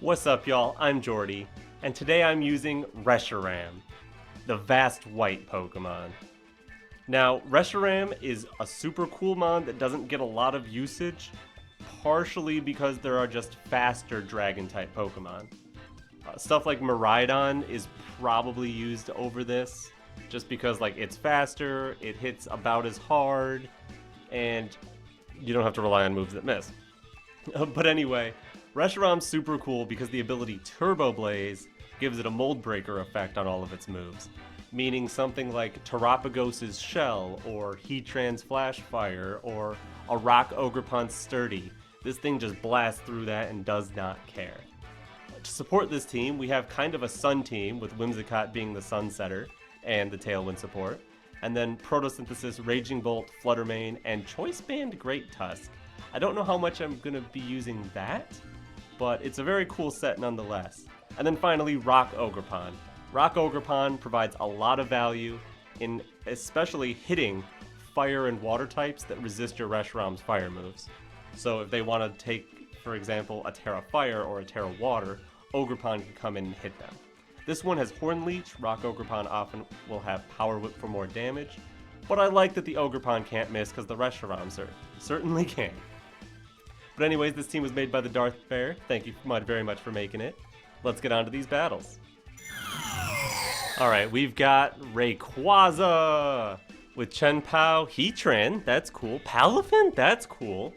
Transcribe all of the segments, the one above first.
What's up, y'all? I'm Jordy, and today I'm using Reshiram, the vast white Pokemon. Now, Reshiram is a super cool mon that doesn't get a lot of usage, partially because there are just faster Dragon-type Pokemon. Stuff like Miraidon is probably used over this, just because it's faster, it hits about as hard, and you don't have to rely on moves that miss. But anyway, Reshiram's super cool because the ability Turboblaze gives it a mold breaker effect on all of its moves, meaning something like Terapagos's Shell, or Heatran's Flash Fire, or a Rock Ogerpon's Sturdy. This thing just blasts through that and does not care. To support this team, we have kind of a Sun team, with Whimsicott being the Sun Setter and the Tailwind support, and then Protosynthesis, Raging Bolt, Flutter Mane, and Choice Band Great Tusk. I don't know how much I'm going to be using that, but it's a very cool set nonetheless. And then finally, Rock Ogerpon. Rock Ogerpon provides a lot of value in especially hitting fire and water types that resist your Reshiram's fire moves. So if they want to take, for example, a Tera Fire or a Tera Water, Ogerpon can come in and hit them. This one has Horn Leech. Rock Ogerpon often will have Power Whip for more damage, but I like that the Ogerpon can't miss because the Reshiram certainly can. But anyways, this team was made by TheDarthBear. Thank you very much for making it. Let's get on to these battles. Alright, we've got Rayquaza with Chien-Pao, Heatran, that's cool. Palafin, that's cool.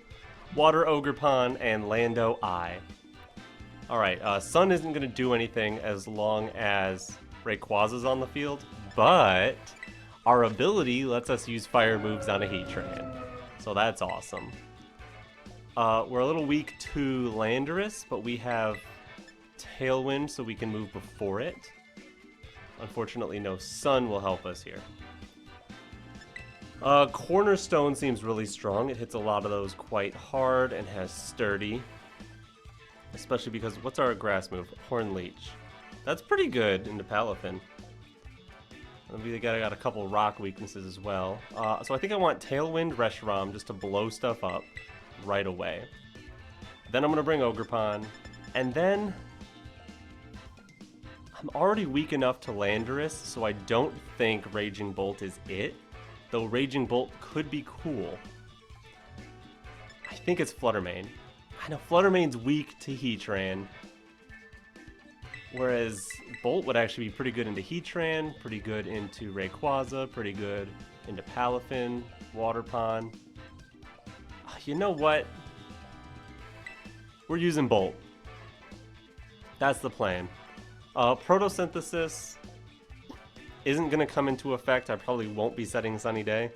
Water Ogerpon, and Lando I. Alright, Sun isn't going to do anything as long as Rayquaza's on the field, but our ability lets us use fire moves on a Heatran, so that's awesome. We're a little weak to Landorus, but we have Tailwind so we can move before it. Unfortunately, no Sun will help us here. Cornerstone seems really strong. It hits a lot of those quite hard and has Sturdy. Especially because, what's our grass move? Horn Leech. That's pretty good into Palafin. We got a couple rock weaknesses as well. So I think I want Tailwind Reshiram just to blow stuff up right away. Then I'm going to bring Ogerpon. And then I'm already weak enough to Landorus, so I don't think Raging Bolt is it. Though Raging Bolt could be cool. I think it's Flutter Mane. I know Flutter Mane's weak to Heatran, whereas Bolt would actually be pretty good into Heatran, pretty good into Rayquaza, pretty good into Palafin, Waterpon. You know what? We're using Bolt. That's the plan. Protosynthesis isn't going to come into effect. I probably won't be setting Sunny Day.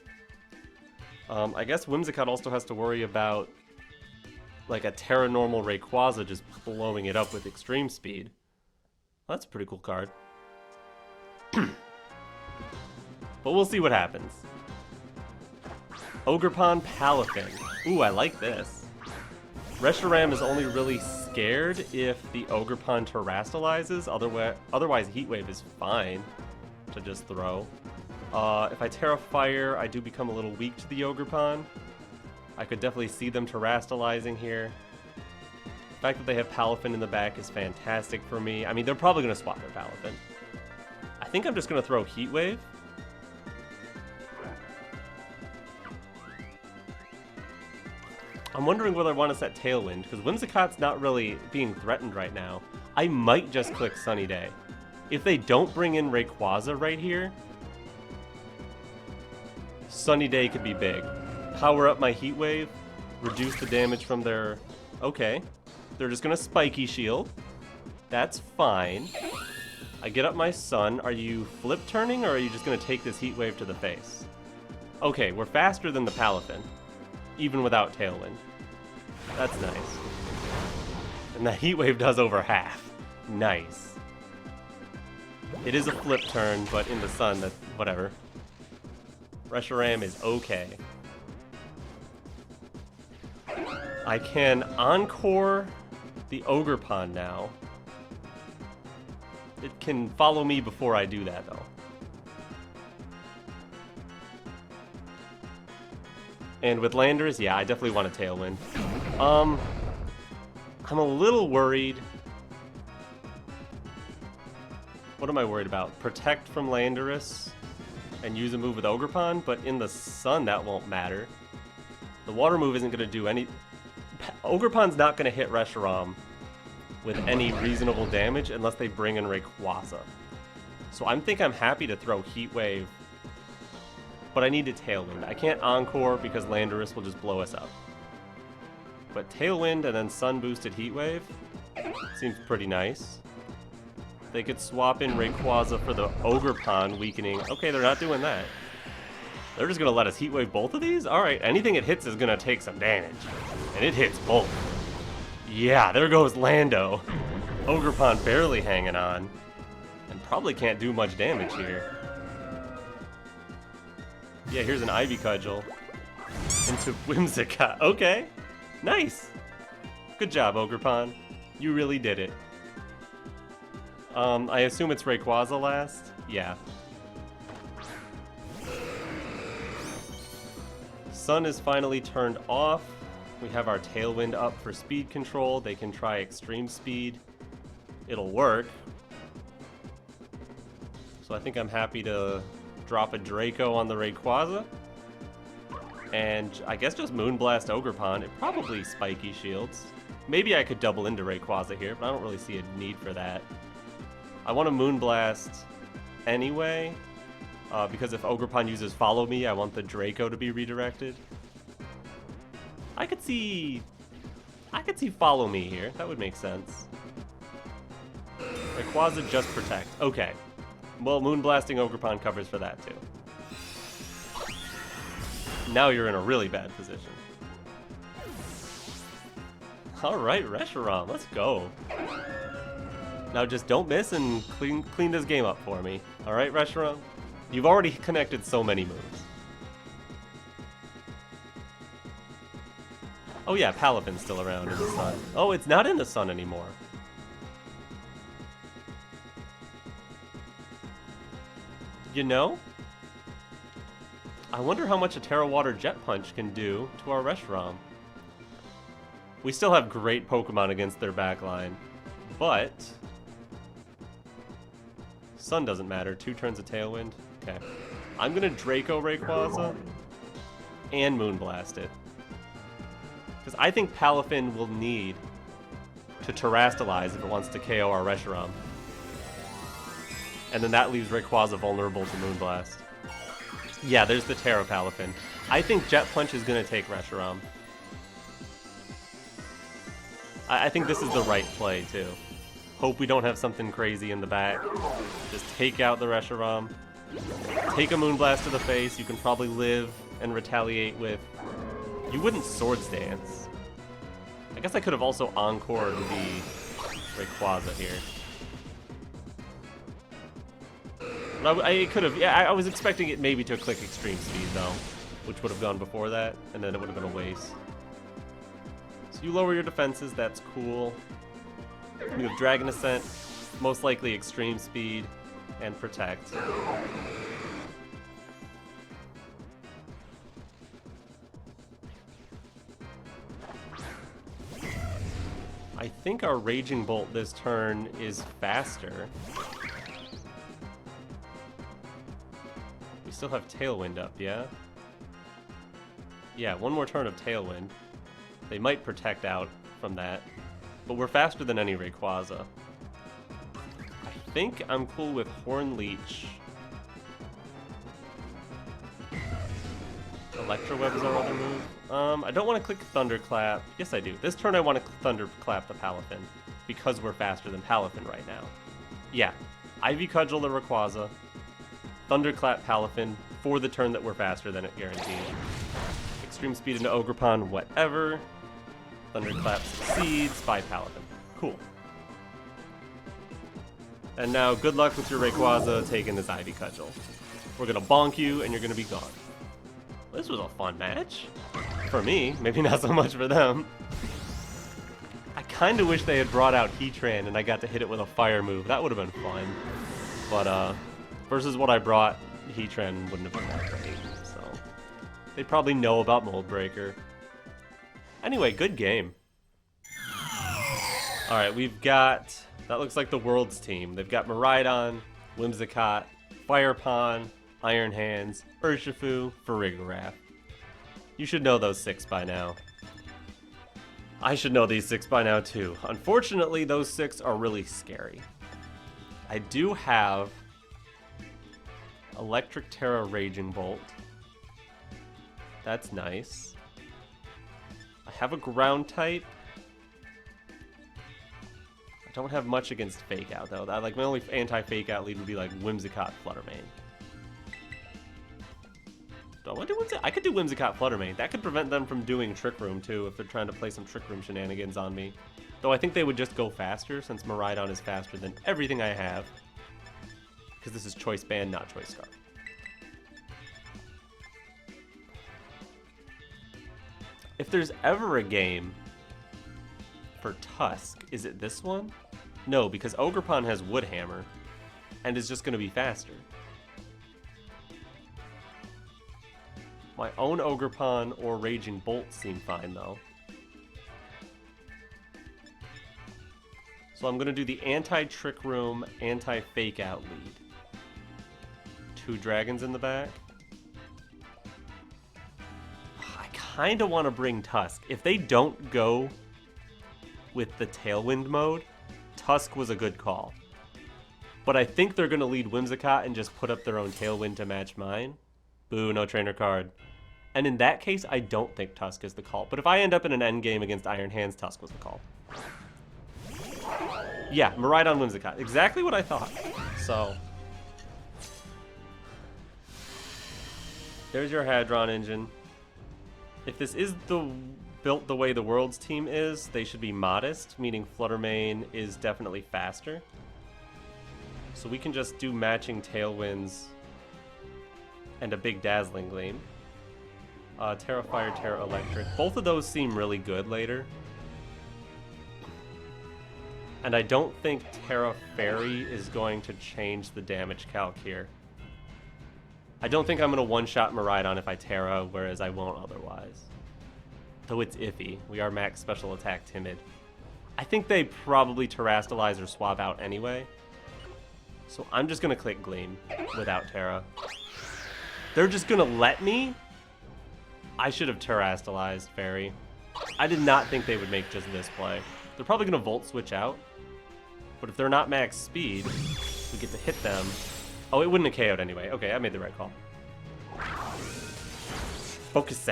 I guess Whimsicott also has to worry about a Terra Normal Rayquaza just blowing it up with extreme speed. That's a pretty cool card. But we'll see what happens. Ogerpon Palafin. Ooh, I like this. Reshiram is only really scared if the Ogerpon terastallizes. Otherwise, Heat Wave is fine to just throw. If I Tera Fire, I do become a little weak to the Ogerpon. I could definitely see them terastallizing here. The fact that they have Palafin in the back is fantastic for me. I mean, they're probably going to swap their Palafin. I think I'm just going to throw Heat Wave. I'm wondering whether I want to set Tailwind, because Whimsicott's not really being threatened right now. I might just click Sunny Day. If they don't bring in Rayquaza right here, Sunny Day could be big. Power up my Heat Wave, reduce the damage from their... Okay, they're just going to Spiky Shield. That's fine. I get up my Sun. Are you flip turning, or are you just going to take this Heat Wave to the face? Okay, we're faster than the Palafin, even without Tailwind. That's nice. And the Heat Wave does over half. Nice. It is a flip turn, but in the Sun, that's whatever. Reshiram is okay. I can Encore the Ogerpon now. It can follow me before I do that, though. And with Landorus, yeah, I definitely want a Tailwind. I'm a little worried What am I worried about? Protect from Landorus and use a move with Ogerpon, but in the sun that won't matter. The water move isn't going to do any... Ogerpon's not going to hit Reshiram with any reasonable damage unless they bring in Rayquaza. So I'm happy to throw Heat Wave, but I need to Tailwind. I can't Encore because Landorus will just blow us up. But Tailwind and then Sun boosted Heat Wave seems pretty nice. They could swap in Rayquaza for the Ogerpon weakening. Okay, they're not doing that. They're just going to let us Heat Wave both of these? Alright, anything it hits is going to take some damage. And it hits both. Yeah, there goes Lando. Ogerpon barely hanging on. And probably can't do much damage here. Yeah, here's an Ivy Cudgel. Into Whimsicott. Okay, nice. Good job, Ogerpon. You really did it. I assume it's Rayquaza last? Yeah. Sun is finally turned off. We have our Tailwind up for speed control. They can try Extreme Speed. It'll work. So I think I'm happy to drop a Draco on the Rayquaza. And I guess just Moonblast Ogerpon. It probably Spiky Shields. Maybe I could double into Rayquaza here, but I don't really see a need for that. I want to Moonblast anyway, because if Ogerpon uses Follow Me, I want the Draco to be redirected. I could see Follow Me here. That would make sense. Rayquaza just Protect. Okay. Well, Moonblasting Ogerpon covers for that too. Now you're in a really bad position. Alright, Reshiram, let's go. Now just don't miss and clean this game up for me. Alright, Reshiram? You've already connected so many moves. Oh yeah, Palaffin's still around in the sun. Oh, it's not in the sun anymore. You know? I wonder how much a Tera Water Jet Punch can do to our Reshiram. We still have great Pokemon against their backline, but Sun doesn't matter. 2 turns of Tailwind. Okay. I'm gonna Draco Rayquaza and Moonblast it. Because I think Palafin will need to Terrastalize if it wants to KO our Reshiram. And then that leaves Rayquaza vulnerable to Moonblast. Yeah, there's the Tera Palafin. I think Jet Punch is going to take Reshiram. I think this is the right play, too. Hope we don't have something crazy in the back. Just take out the Reshiram. Take a Moonblast to the face. You can probably live and retaliate with... You wouldn't Swords Dance. I guess I could have also Encored the Rayquaza here. I could have, yeah, I was expecting it maybe to click Extreme Speed, though, which would have gone before that, and then it would have been a waste. So you lower your defenses, that's cool. You have Dragon Ascent, most likely Extreme Speed, and Protect. I think our Raging Bolt this turn is faster. We still have Tailwind up, yeah? Yeah, one more turn of Tailwind. They might Protect out from that, but we're faster than any Rayquaza. I think I'm cool with Horn Leech. Electroweb is our other move. I don't want to click Thunderclap. Yes, I do. This turn I want to Thunderclap the Palafin, because we're faster than Palafin right now. Yeah, Ivy Cudgel the Rayquaza. Thunderclap Palafin for the turn that we're faster than it, guaranteed. Extreme Speed into Ogerpon, whatever. Thunderclap succeeds by Palafin. Cool. And now, good luck with your Rayquaza taking this Ivy Cudgel. We're gonna bonk you, and you're gonna be gone. This was a fun match. For me, maybe not so much for them. I kinda wish they had brought out Heatran and I got to hit it with a fire move. That would have been fun. But, versus what I brought, Heatran wouldn't have been that great, so... They probably know about Mold Breaker. Anyway, good game. Alright, we've got... That looks like the World's team. They've got Miraidon, Whimsicott, Fire Pawn, Iron Hands, Urshifu, Farigiraf. You should know those 6 by now. I should know these 6 by now too. Unfortunately, those 6 are really scary. I do have Electric Tera Raging Bolt. That's nice. I have a ground type. I don't have much against Fake Out though. Like my only anti-Fake Out lead would be like Whimsicott Fluttermane. Do I want to do Whimsicott? I could do Whimsicott Fluttermane. That could prevent them from doing Trick Room too if they're trying to play some Trick Room shenanigans on me. Though I think they would just go faster since Miraidon is faster than everything I have. Because this is Choice Band, not Choice Scarf. If there's ever a game for Tusk, is it this one? No, because Ogerpon has Wood Hammer and is just going to be faster. My own Ogerpon or Raging Bolt seem fine though. So I'm going to do the anti-Trick Room, anti-Fake Out lead. 2 dragons in the back. I kind of want to bring Tusk. If they don't go with the Tailwind mode, Tusk was a good call. But I think they're going to lead Whimsicott and just put up their own Tailwind to match mine. Boo, no trainer card. And in that case, I don't think Tusk is the call. But if I end up in an endgame against Iron Hands, Tusk was the call. Yeah, Miraidon Whimsicott. Exactly what I thought. So there's your Hadron engine. If this is built the way the Worlds team is, they should be modest, meaning Fluttermane is definitely faster. So we can just do matching Tailwinds and a big Dazzling Gleam. Tera Fire, Tera Electric. Both of those seem really good later. And I don't think Tera Fairy is going to change the damage calc here. I don't think I'm going to one-shot Miraidon if I Tera, whereas I won't otherwise. Though it's iffy. We are max special attack timid. I think they probably Terrastalize or swap out anyway. So I'm just going to click Gleam without Tera. They're just going to let me? I should have Terrastalized Fairy. I did not think they would make just this play. They're probably going to Volt Switch out. But if they're not max speed, we get to hit them. Oh, it wouldn't have KO'd anyway. Okay, I made the right call. Focus.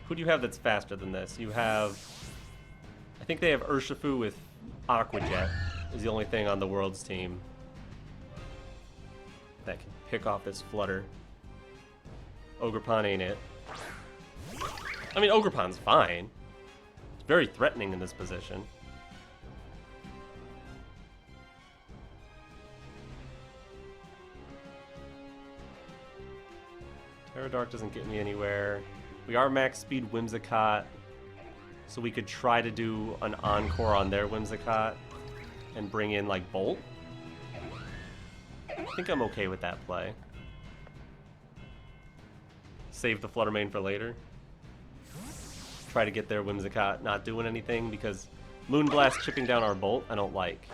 Who do you have that's faster than this? You have... I think they have Urshifu with Aqua Jet is the only thing on the Worlds team that can pick off this Flutter. Ogerpon ain't it. I mean, Ogerpon's fine. It's very threatening in this position. Dark doesn't get me anywhere. We are max speed Whimsicott, so we could try to do an Encore on their Whimsicott and bring in like Bolt. I think I'm okay with that play. Save the Fluttermane for later. Try to get their Whimsicott not doing anything because Moonblast chipping down our Bolt I don't like.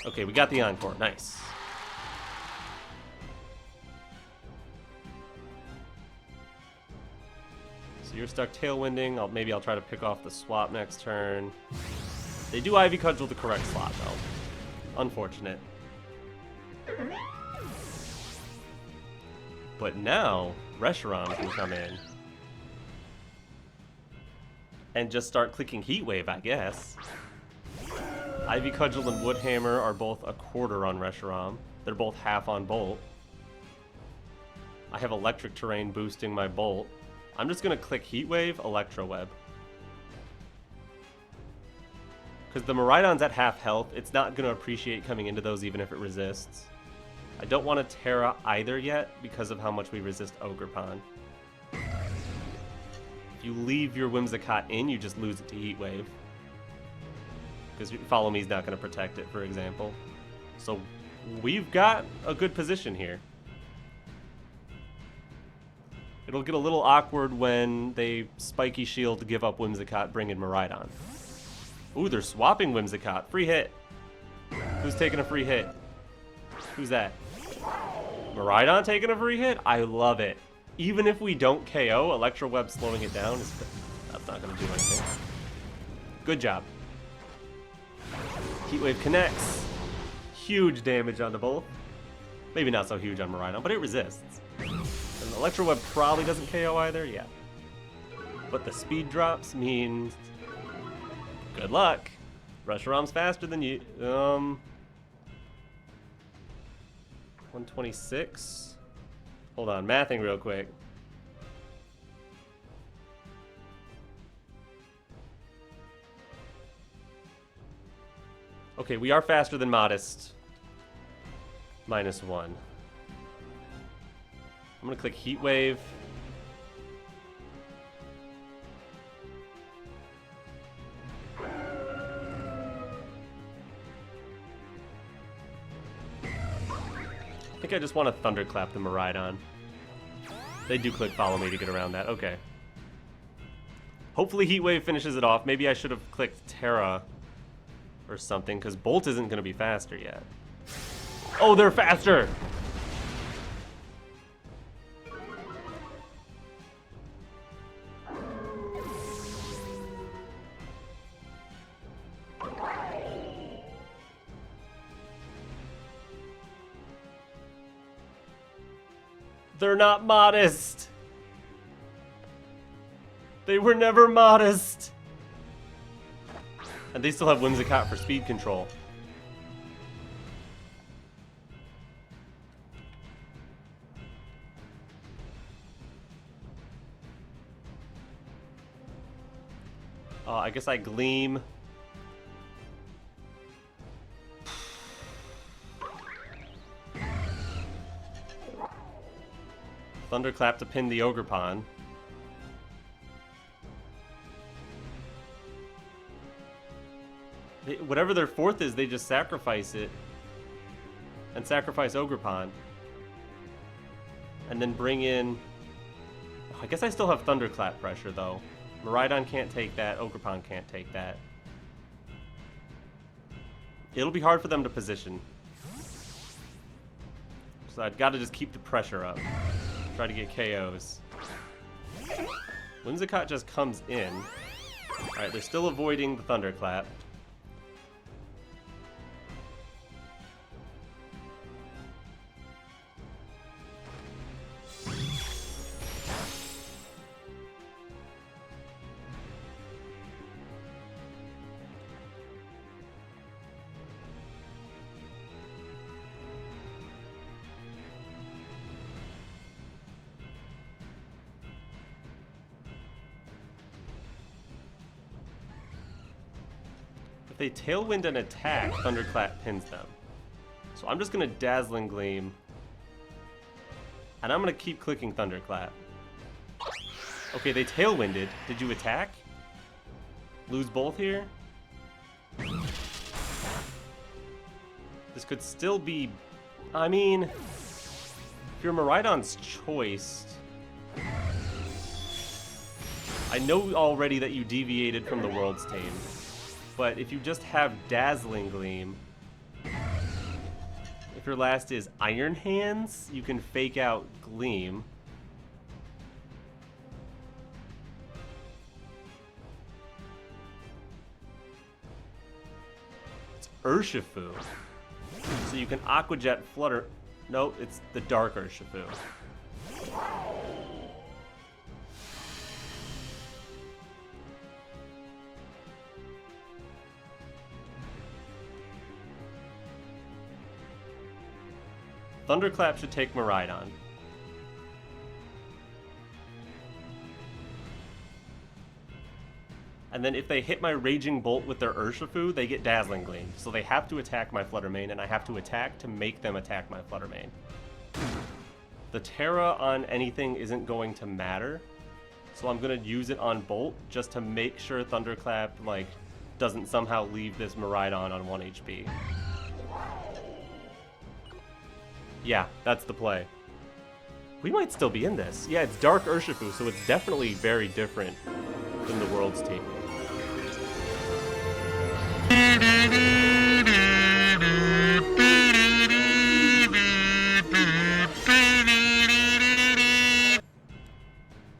Okay, we got the Encore. Nice. So you're stuck Tailwinding. Maybe I'll try to pick off the swap next turn. They do Ivy Cudgel the correct slot, though. Unfortunate. But now, Reshiram can come in. And just start clicking Heat Wave, I guess. Ivy Cudgel and Woodhammer are both a quarter on Reshiram. They're both half on Bolt. I have Electric Terrain boosting my Bolt. I'm just going to click Heat Wave, Electro Web. Because the Miraidon's at half health, it's not going to appreciate coming into those even if it resists. I don't want to Tera either yet because of how much we resist Ogerpon. If you leave your Whimsicott in, you just lose it to Heat Wave. Because Follow Me's not going to protect it, for example. So we've got a good position here. It'll get a little awkward when they Spiky Shield to give up Whimsicott, bring in Miraidon. Ooh, they're swapping Whimsicott. Free hit. Who's taking a free hit? Who's that? Miraidon taking a free hit? I love it. Even if we don't KO, Electro Web slowing it down, that's not going to do anything. Good job. Heat Wave connects. Huge damage on the both. Maybe not so huge on Miraidon, but it resists. And Electro Web probably doesn't KO either, yeah. But the speed drops means good luck. Reshiram's faster than you. 126. Hold on, mathing real quick. Okay, we are faster than Modest. -1. I'm gonna click Heat Wave. I think I just want to Thunderclap the Miraidon. They do click Follow Me to get around that. Okay. Hopefully Heat Wave finishes it off. Maybe I should have clicked Tera or something, because Bolt isn't going to be faster yet. Oh, they're faster! They're not modest. They were never modest. And they still have Whimsicott for speed control. I guess I Gleam. Thunderclap to pin the Ogerpon. Whatever their fourth is, they just sacrifice it. And sacrifice Ogerpon. And then bring in... Oh, I guess I still have Thunderclap pressure, though. Miraidon can't take that. Ogerpon can't take that. It'll be hard for them to position. So I've got to just keep the pressure up. Try to get KOs. Whimsicott just comes in. Alright, they're still avoiding the Thunderclap. If they Tailwind and attack, Thunderclap pins them. So I'm just going to Dazzling Gleam. And I'm going to keep clicking Thunderclap. Okay, they Tailwinded. Did you attack? Lose both here? This could still be... I mean... If you're Miraidon's choice... I know already that you deviated from the World's Tame. But if you just have Dazzling Gleam, if your last is Iron Hands, you can fake out Gleam. It's Urshifu. So you can Aqua Jet Flutter. Nope, it's the Dark Urshifu. Thunderclap should take Miraidon. And then if they hit my Raging Bolt with their Urshifu, they get Dazzling Gleam. So they have to attack my Flutter Mane, and I have to attack to make them attack my Flutter Mane. The Tera on anything isn't going to matter, so I'm going to use it on Bolt just to make sure Thunderclap doesn't somehow leave this Miraidon on 1 HP. Yeah, that's the play. We might still be in this. Yeah, it's Dark Urshifu, so it's definitely very different than the World's team.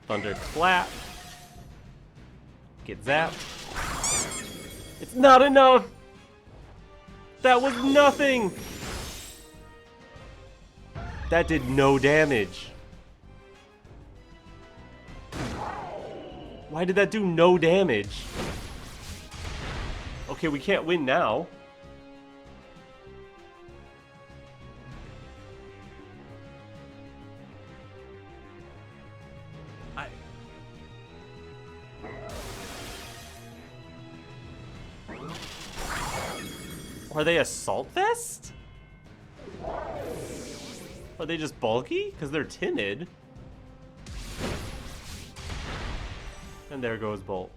Thunderclap. Get zapped. It's not enough! That was nothing! That did no damage. Why did that do no damage? Okay, we can't win now. Are they Assault Vest? Are they just bulky? Because they're timid. And there goes Bolt.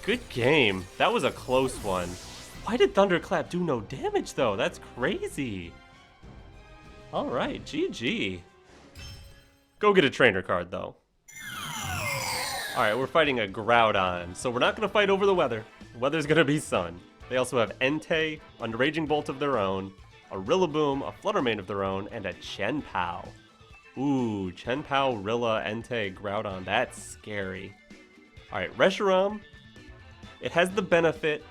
Good game. That was a close one. Why did Thunderclap do no damage, though? That's crazy. Alright, GG. Go get a trainer card, though. Alright, we're fighting a Groudon, so we're not going to fight over the weather. The weather's going to be sun. They also have Entei, a Raging Bolt of their own, a Rillaboom, a Flutter Mane of their own, and a Chien-Pao. Ooh, Chien-Pao, Rilla, Entei, Groudon. That's scary. Alright, Reshiram. It has the benefit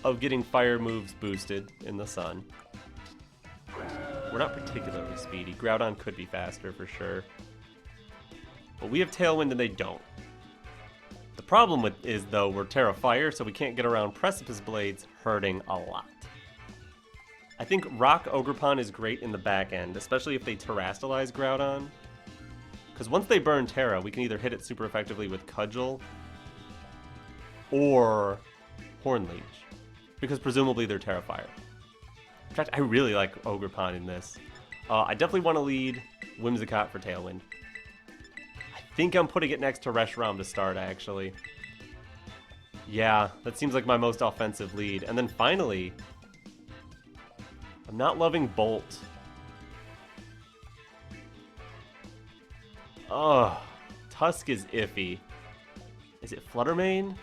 of getting fire moves boosted in the sun. We're not particularly speedy. Groudon could be faster for sure. But we have Tailwind and they don't. The problem is, though, we're Tera Fire, so we can't get around Precipice Blades, hurting a lot. I think Rock Ogerpon is great in the back end, especially if they Terrastalize Groudon. Because once they burn Tera, we can either hit it super effectively with Cudgel or Horn Leech. Because presumably they're Tera Fire. In fact, I really like Ogerpon in this. I definitely want to lead Whimsicott for Tailwind. I think I'm putting it next to Reshiram to start, actually. Yeah, that seems like my most offensive lead. And then finally, I'm not loving Bolt. Ugh, Tusk is iffy. Is it Flutter Mane?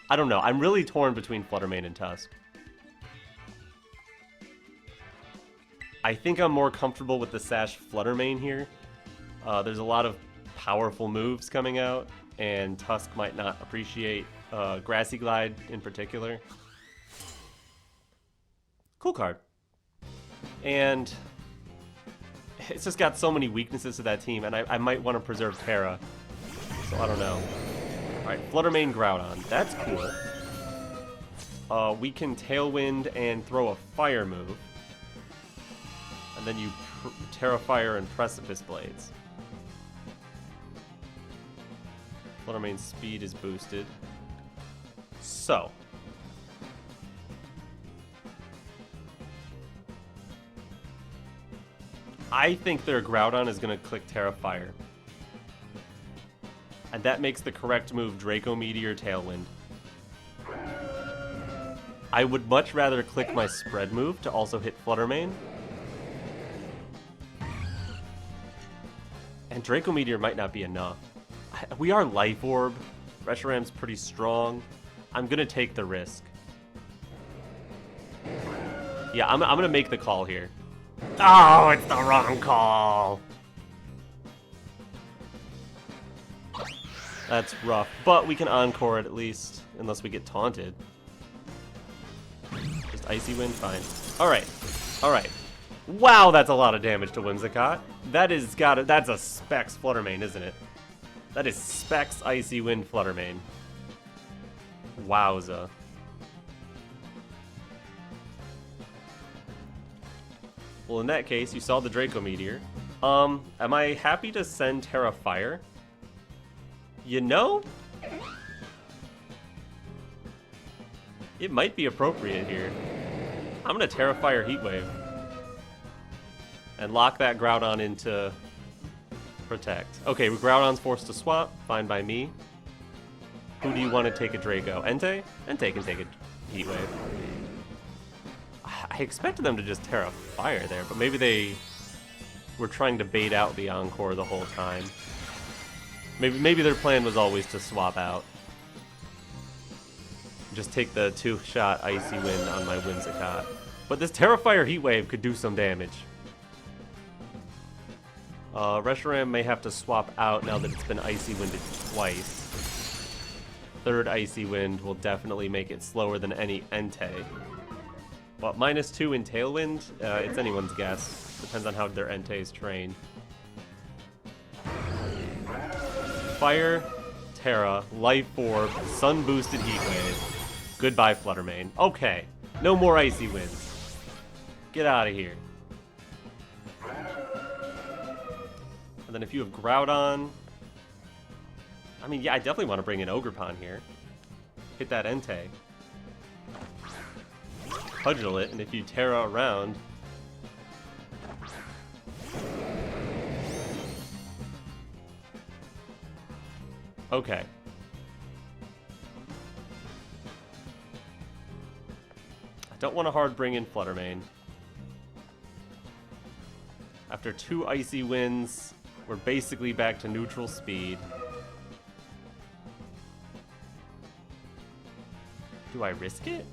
I don't know. I'm really torn between Flutter Mane and Tusk. I think I'm more comfortable with the Sash Flutter Mane here. There's a lot of powerful moves coming out, and Tusk might not appreciate Grassy Glide in particular. Cool card. And it's just got so many weaknesses to that team, and I might want to preserve Tera. So I don't know. Alright, Flutter Mane Groudon. That's cool. We can Tailwind and throw a fire move. And then you Tera Fire and Precipice Blades. Flutter Mane's speed is boosted. So. I think their Groudon is going to click Tera Fire. And that makes the correct move Draco Meteor Tailwind. I would much rather click my spread move to also hit Flutter Mane. And Draco Meteor might not be enough. We are Life Orb. Reshiram's pretty strong. I'm going to take the risk. Yeah, I'm going to make the call here. Oh, it's the wrong call. That's rough. But we can Encore it at least, unless we get taunted. Just Icy Wind, fine. Alright. Alright. Wow, that's a lot of damage to Whimsicott. That's a Specs Flutter Mane, isn't it? That is Specs Icy Wind Flutter Mane. Wowza. Well, in that case, you saw the Draco Meteor. Am I happy to send Tera Fire? You know? It might be appropriate here. I'm gonna Tera Fire Heat Wave. And lock that Groudon into Protect. Okay, Groudon's forced to swap. Fine by me. Who do you want to take a Draco? Entei? Entei can take a Heat Wave. I I expected them to just Tera Fire there, but maybe they were trying to bait out the Encore the whole time. Maybe their plan was always to swap out. Just take the 2-shot Icy Wind on my Whimsicott. But this Tera Fire Heat Wave could do some damage. Reshiram may have to swap out now that it's been Icy Winded twice. Third Icy Wind will definitely make it slower than any Entei. But -2 in Tailwind, it's anyone's guess. Depends on how their Entei is trained. Fire, Tera, Life Orb, Sun Boosted Heat Wave. Goodbye, Fluttermane. Okay, no more Icy Winds. Get out of here. And then if you have Groudon... I mean, yeah, I definitely want to bring in Ogerpon here. Hit that Entei. Cudgel it, and if you Tera around... Okay. I don't want to hard bring in Fluttermane. After 2 Icy Winds, we're basically back to neutral speed. Do I risk it?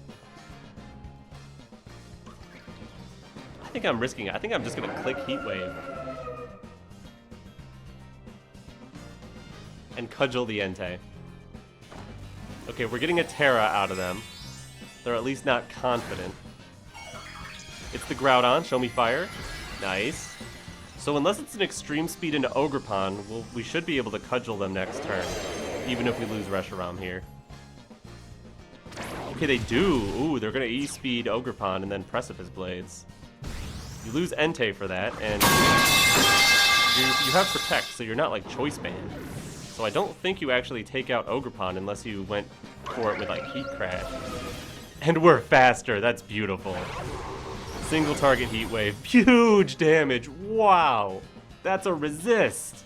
I think I'm risking it. I think I'm just going to click Heat Wave. And Cudgel the Entei. Okay, we're getting a Tera out of them. They're at least not confident. It's the Groudon. Show me fire. Nice. So unless it's an extreme speed into Ogerpon, we should be able to Cudgel them next turn. Even if we lose Reshiram here. Okay, they do. Ooh, they're going to E-speed Ogerpon and then Precipice Blades. You lose Entei for that, and you have Protect, so you're not like Choice Band. So I don't think you actually take out Ogerpon unless you went for it with like Heat Crash. And we're faster. That's beautiful. Single target Heat Wave. Huge damage. Wow. That's a resist.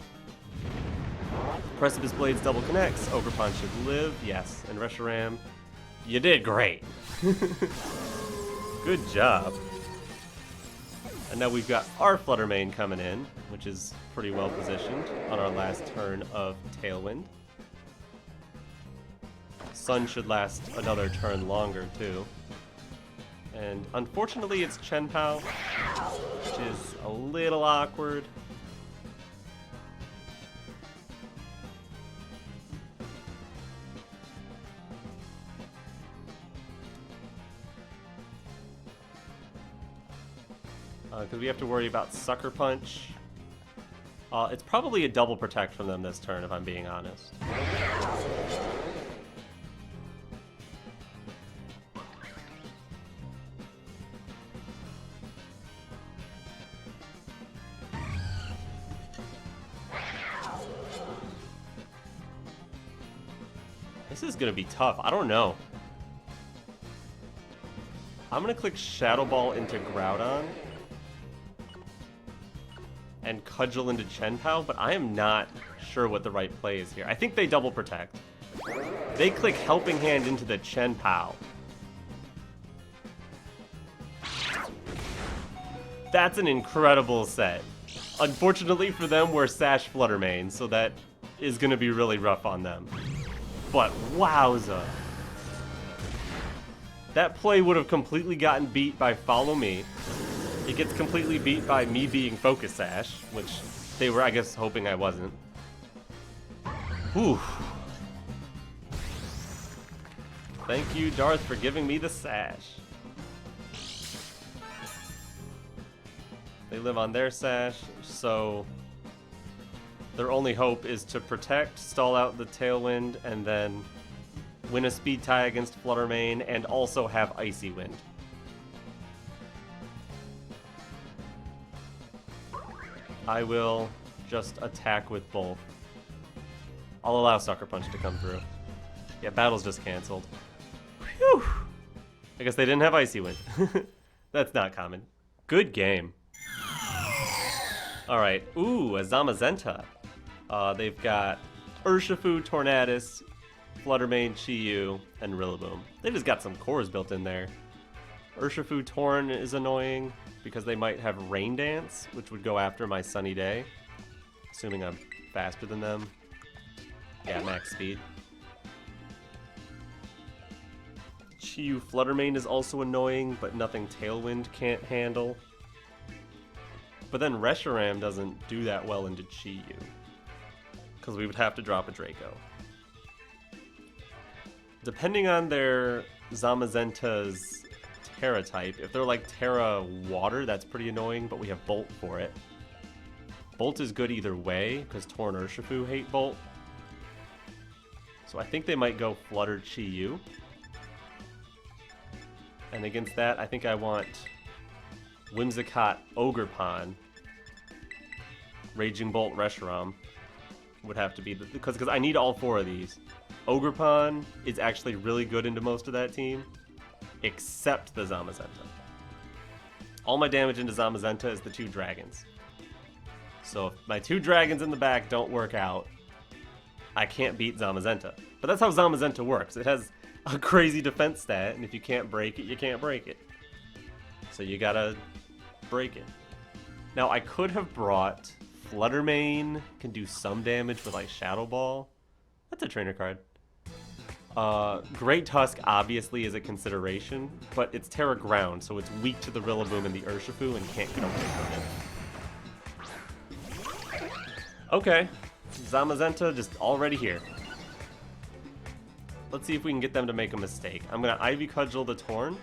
Precipice Blades double connects. Ogerpon should live. Yes. And Reshiram, you did great. Good job. And now we've got our Fluttermane coming in, which is pretty well positioned on our last turn of Tailwind. Sun should last another turn longer, too. And unfortunately, it's Chien-Pao, which is a little awkward. Because we have to worry about Sucker Punch. It's probably a double Protect from them this turn, if I'm being honest. This is going to be tough. I don't know. I'm going to click Shadow Ball into Groudon and Cudgel into Chien-Pao, but I am not sure what the right play is here. I think they double Protect. They click Helping Hand into the Chien-Pao. That's an incredible set. Unfortunately for them, we're Sash Fluttermane, so that is going to be really rough on them. But wowza. That play would have completely gotten beat by Follow Me. It gets completely beat by me being Focus Sash, which they were, I guess, hoping I wasn't. Whew. Thank you, Darth, for giving me the Sash. They live on their Sash, so their only hope is to Protect, stall out the Tailwind, and then win a speed tie against Fluttermane, and also have Icy Wind. I will just attack with both. I'll allow Sucker Punch to come through. Yeah, battle's just canceled. Whew! I guess they didn't have Icy Wind. That's not common. Good game. Alright, ooh, a Zamazenta. They've got Urshifu, Tornadus, Fluttermane, Chi-Yu, and Rillaboom. They just got some cores built in there. Urshifu Torn is annoying because they might have Rain Dance, which would go after my Sunny Day. Assuming I'm faster than them. Yeah, max speed. Chi-Yu Flutter Mane is also annoying, but nothing Tailwind can't handle. But then Reshiram doesn't do that well into Chi-Yu, because we would have to drop a Draco. Depending on their Zamazenta's Tera type, if they're like Tera Water, that's pretty annoying, but we have Bolt for it. Bolt is good either way, because Torn Urshifu hate Bolt. So I think they might go Flutter Chi-Yu. And against that, I think I want Whimsicott Ogerpon. Raging Bolt Reshiram would have to be, because I need all 4 of these. Ogerpon is actually really good into most of that team, except the Zamazenta. All my damage into Zamazenta is the 2 dragons. So if my 2 dragons in the back don't work out, I can't beat Zamazenta. But that's how Zamazenta works. It has a crazy defense stat, and if you can't break it, you can't break it. So you gotta break it. Now I could have brought Flutter Mane, can do some damage with like Shadow Ball. That's a trainer card. Great Tusk obviously is a consideration, but it's Tera Ground, so it's weak to the Rillaboom and the Urshifu and can't get away from it. Okay, Zamazenta just already here. Let's see if we can get them to make a mistake. I'm gonna Ivy Cudgel the Torn.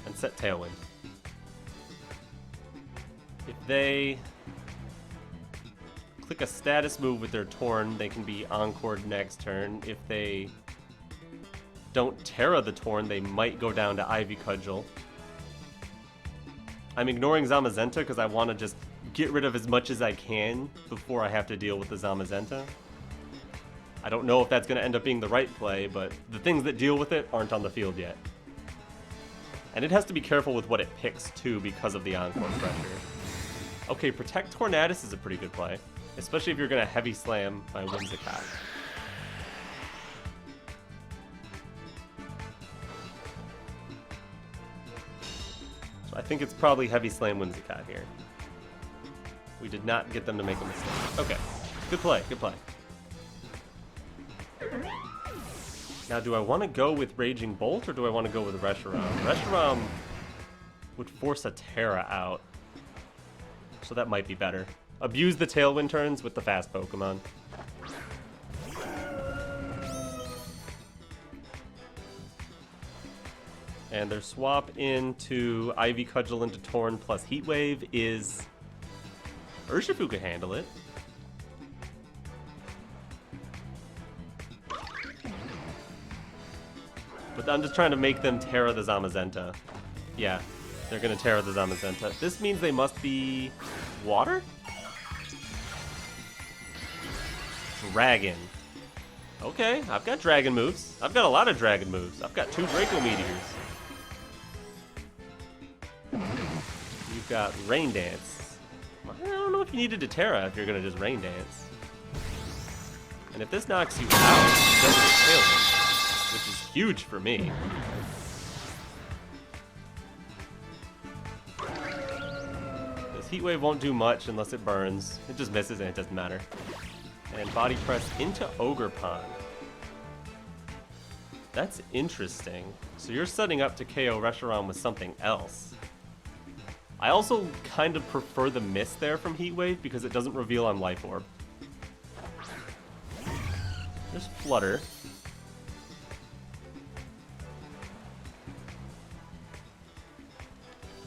And set Tailwind. If they click a status move with their Torn, they can be Encored next turn. If they don't Tera the Torn, they might go down to Ivy Cudgel. I'm ignoring Zamazenta because I want to just get rid of as much as I can before I have to deal with the Zamazenta. I don't know if that's going to end up being the right play, but the things that deal with it aren't on the field yet. And it has to be careful with what it picks too because of the Encore pressure. Okay, Protect Tornadus is a pretty good play, especially if you're going to Heavy Slam my Whimsicott. So I think it's probably Heavy Slam Whimsicott here. We did not get them to make a mistake. Okay, good play, good play. Now, do I want to go with Raging Bolt or do I want to go with Reshiram? Reshiram would force a Tera out, so that might be better. Abuse the Tailwind turns with the fast Pokemon. And their swap into Ivy Cudgel into Torn plus Heat Wave is... Urshifu could handle it. But I'm just trying to make them Tera the Zamazenta. Yeah, they're gonna Tera the Zamazenta. This means they must be... Water? Dragon. Okay, I've got dragon moves. I've got a lot of dragon moves. I've got 2 Draco Meteors. You've got Rain Dance. I don't know if you needed to Tera if you're gonna just Rain Dance. And if this knocks you out, it doesn't get Tailwind, which is huge for me. This Heat Wave won't do much unless it burns. It just misses and it doesn't matter. And Body Press into Ogerpon. That's interesting. So you're setting up to KO Reshiram with something else. I also kind of prefer the miss there from Heat Wave because it doesn't reveal on Life Orb. There's Flutter.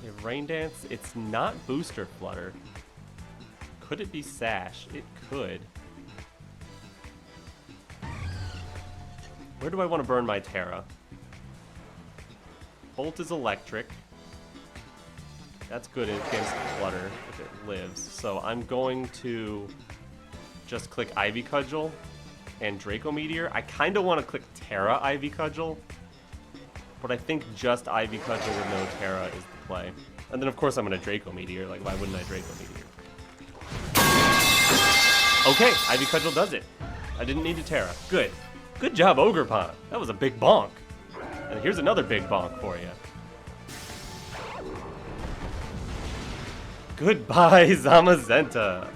We have Rain Dance. It's not Booster Flutter. Could it be Sash? It could. Where do I want to burn my Tera? Bolt is electric. That's good against Flutter if it lives. So I'm going to just click Ivy Cudgel and Draco Meteor. I kind of want to click Tera Ivy Cudgel, but I think just Ivy Cudgel with no Tera is the play. And then of course I'm going to Draco Meteor. Like, why wouldn't I Draco Meteor? Okay, Ivy Cudgel does it. I didn't need to Tera. Good. Good job, Ogerpon. That was a big bonk. And here's another big bonk for you. Goodbye, Zamazenta.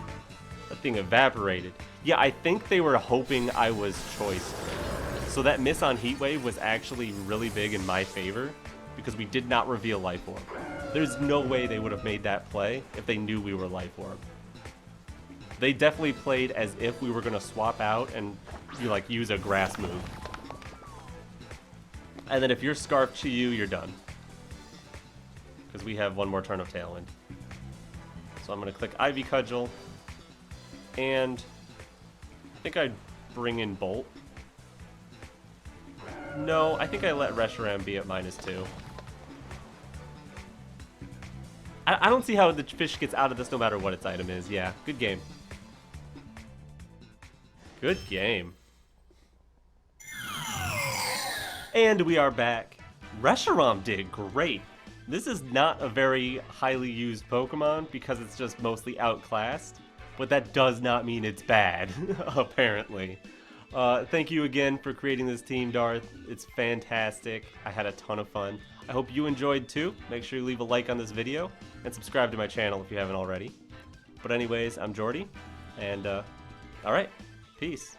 That thing evaporated. Yeah, I think they were hoping I was choiced. So that miss on Heat Wave was actually really big in my favor because we did not reveal Life Orb. There's no way they would have made that play if they knew we were Life Orb. They definitely played as if we were going to swap out and like use a grass move. And then if you're Scarf Chi Yu, you're done. Because we have one more turn of Tailwind. So I'm going to click Ivy Cudgel. And I think I'd bring in Bolt. No, I think I let Reshiram be at -2. I don't see how the fish gets out of this no matter what its item is. Yeah, good game. Good game. And we are back. Reshiram did great. This is not a very highly used Pokemon because it's just mostly outclassed, but that does not mean it's bad, apparently. Thank you again for creating this team, Darth. It's fantastic. I had a ton of fun. I hope you enjoyed too. Make sure you leave a like on this video and subscribe to my channel if you haven't already. But anyways, I'm Jordy, and alright, peace.